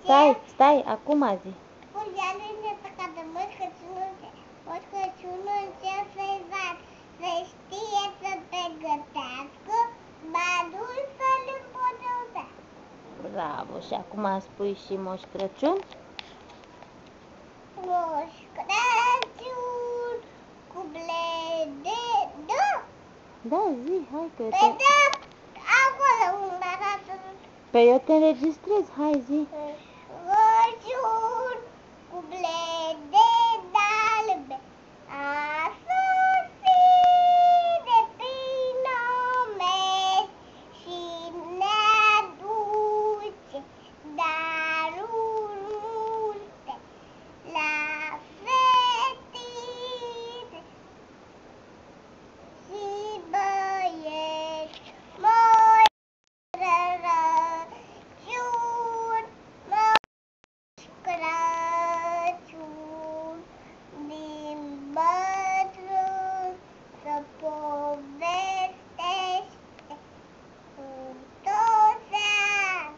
Stai, acum zi. Moș Crăciunul cel fezat să știe să te gătească, badul să-l împodobea. Bravo, și acum spui și Moș Crăciun? Moș Crăciun cu blede, Da, zi, hai că pe acolo unde arată. Pe eu te înregistrez, hai zi. Crăciun cu blede albe, a sosit de prin omești și ne aduce daruri multe la fetițe și băieți. Moș Crăciun, Moș Crăciun, din bătrân să povestește în toți ani.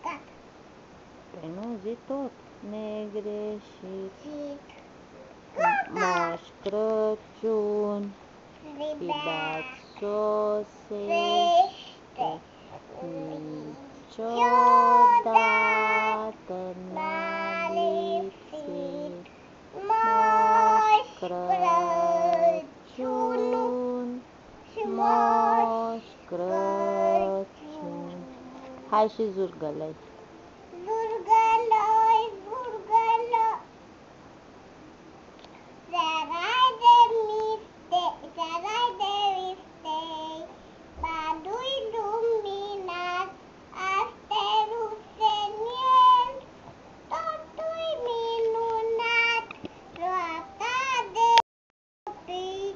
Gata. Păi nu, zi tot. Negreșit. Gata. Moș Crăciun, Libeat sosește, niciodată n-a lipsit. Moș Crăciun, și Moș Crăciun. Hai și zurgălăi. Zurgăloi, zurgăloi, seara-i de mistei, badul luminat, asteruțe-n el, totul-i minunat, roata de copii,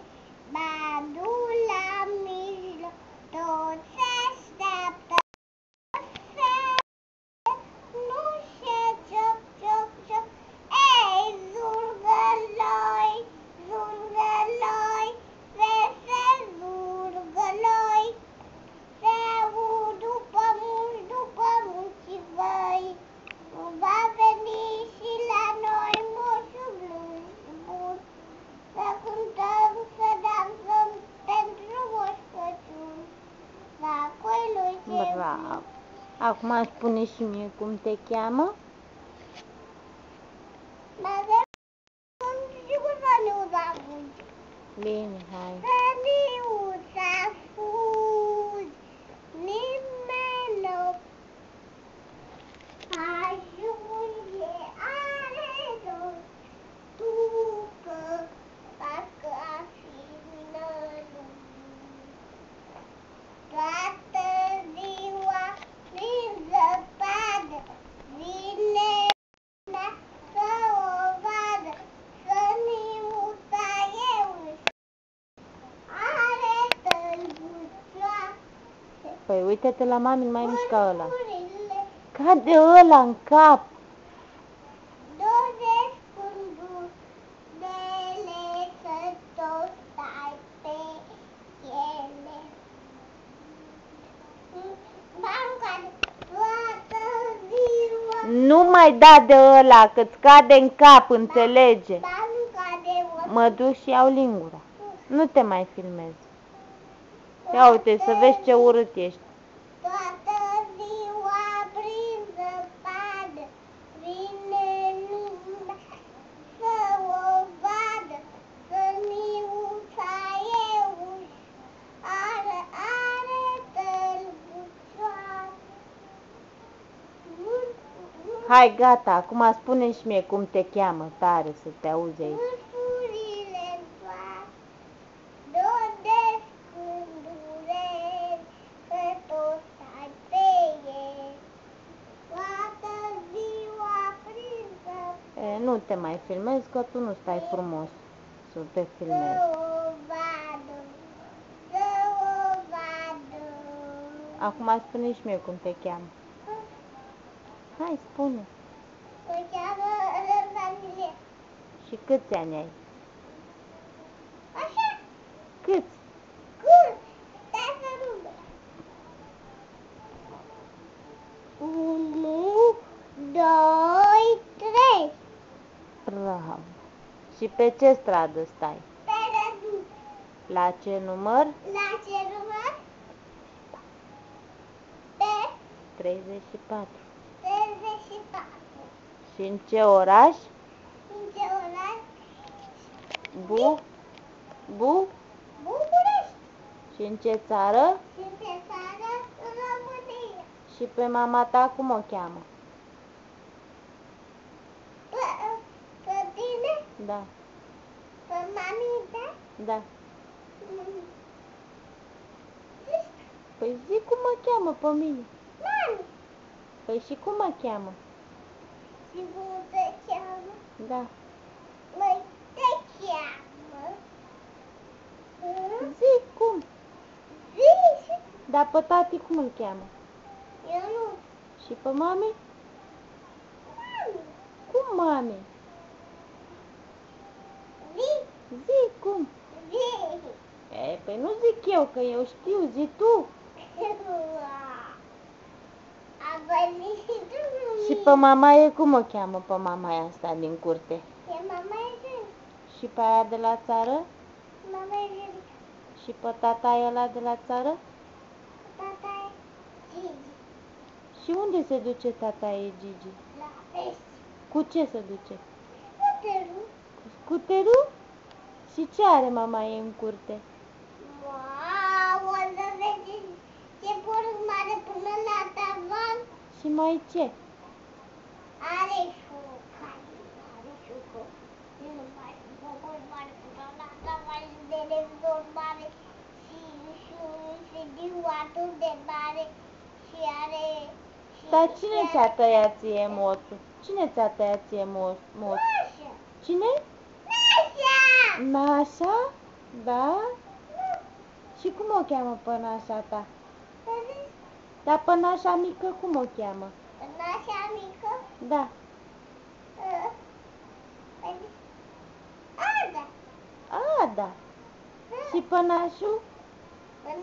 badul la mijloc, toți se așteaptă. Nu știe cioc, cioc, cioc, ei, zurgăloi, zurgăloi, vesel zurgăloi, se aud după munci voi, va veni și la noi moșul bun, să cântăm, să dansăm pentru Moș Crăciun, sacul lui cel Bravo. Acum spune și mie cum te cheamă? Bine, hai. Săniuța fugi, nimeni nu ajunge, are tot, după, parcă ar fi năluc. Toată ziua prin zăpadă vine lumea să o vadă, săniuța e are tălbuțoase. Păi uite-te la mami, nu mai mișca ăla. Pădurile, Cade ăla în cap. doresc cundunele să tot stai pe ele. Banca toată ziua, Nu mai da de ăla, că-ți cade în cap, înțelege. banca de Mă duc și iau lingura. Nu te mai filmez. Ia uite, să vezi ce urât ești. Toată ziua prin zăpadă vine lumea să o vadă, săniuța e are tălbuțoase. Hai, gata, acum spune și mie cum te cheamă, tare să te auzi aici. Vârfurile-n toate, doresc cundureli, să tot stai pe el. Toată ziua prin zăpadă Nu te mai filmez, că tu nu stai frumos să te filmezi. să o vadă, să o vadă. Acum spune și mie cum te cheamă. Hai, spune. Mă cheamă Răzvanile. Și câți ani ai? Așa? Câți? Cum? Stai să număr. 1, Și pe ce stradă stai? Pe Răduț. La ce număr? La ce număr? Pe 34. 34. Și în ce oraș? În ce oraș? București. Și în ce țară? Și în ce țară? În România. Și pe mama ta cum o cheamă? Pe tine? Da, Pe mami, da? da. Zici, Păi zic cum mă cheamă pe mine. mami. Păi și cum mă cheamă? Și cum te cheamă? Da. Măi, te cheamă? Zic cum. Zici? Dar pe tati cum îl cheamă? Eu nu. Și pe mami? Mami. Cum mami? Zici? Zic cum. Zici. Păi nu zic eu, că eu știu, zi tu. A venit și tu. Și pe mamaie cum o cheamă pe mamaia asta din curte? E mama e Și pe aia de la țară? mama e Și pe tata ăla de la țară? tata e Gigi. Și unde se duce tata ei Gigi? La pești. Cu ce se duce? Puterul. Cu scuterul? Și ce are mama ei în curte? Wow, o să vezi ce porc mare până la tavan. Și mai ce? Are șucani, are șucă. Nu mai porc mare până la tavan și televizor mare și diwatul de mare și are... Dar cine ți-a tăiat ție moțul? Cine ți-a tăiat ție moțul? Nașa! Cine? Nașa! Nașa? Da? Și cum o cheamă pe nașa ta? Dar pe nașa mică cum o cheamă? Nașa mică? Da. Ada! Ada. Și pe nașul?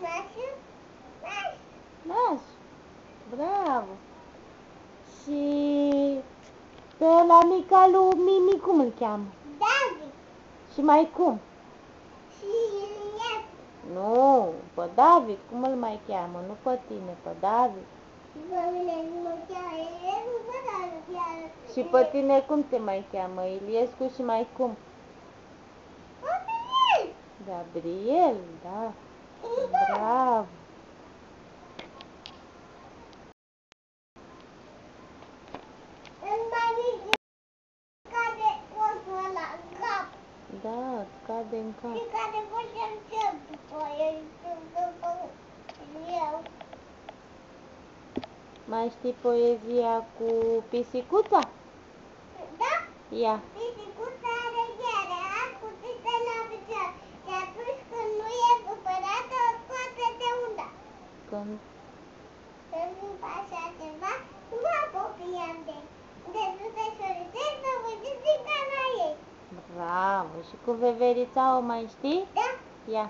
Nașa? Nașa! Naș. Bravo. Și pe la mica lui Mimi cum îl cheamă? David! Și mai cum? Și Ilias! Nu, pe David, cum îl mai cheamă? Nu pe tine, pe David. Și pe mine nu mă cheamă Iliescu, pe David. Și pe tine cum te mai cheamă? Iliescu și mai cum? Gabriel! Gabriel, da. Bravo. Îmi mai mic cade osul ăla în cap. Da, îți cade în cap. Și care facem ce după el, după eu. Mai știi poezia cu pisicuța? Da? Ia. Pisicuța are gheare, ascuțită la picior. Și atunci când nu e supărată, o scoate de unda. Când... Când nu așa ceva, nu mă apropiam de ei. De sus de șoricel, să văd zica la ei. Bravo. Și cu veverița o mai știi? Da? Ia.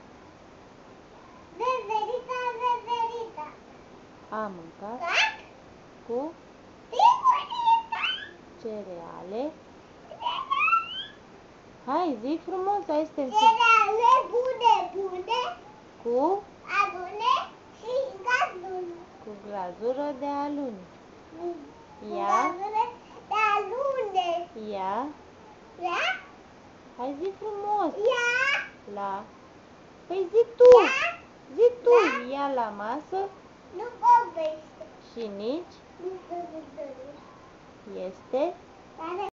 Veverița, veverița. A mâncat Cac? cu Pingurița. cereale. Hai, zic frumos, hai să te Cereale bune, bune, cu adune și gazul. cu glazură de aluni. Ia. Gazule de alune. Ia. Ia? Hai, zi frumos. Ia? La. Păi zi tu. Ia? Zi tu. Ia la masă Nu vorbește. și nici Nu vorbește. este Care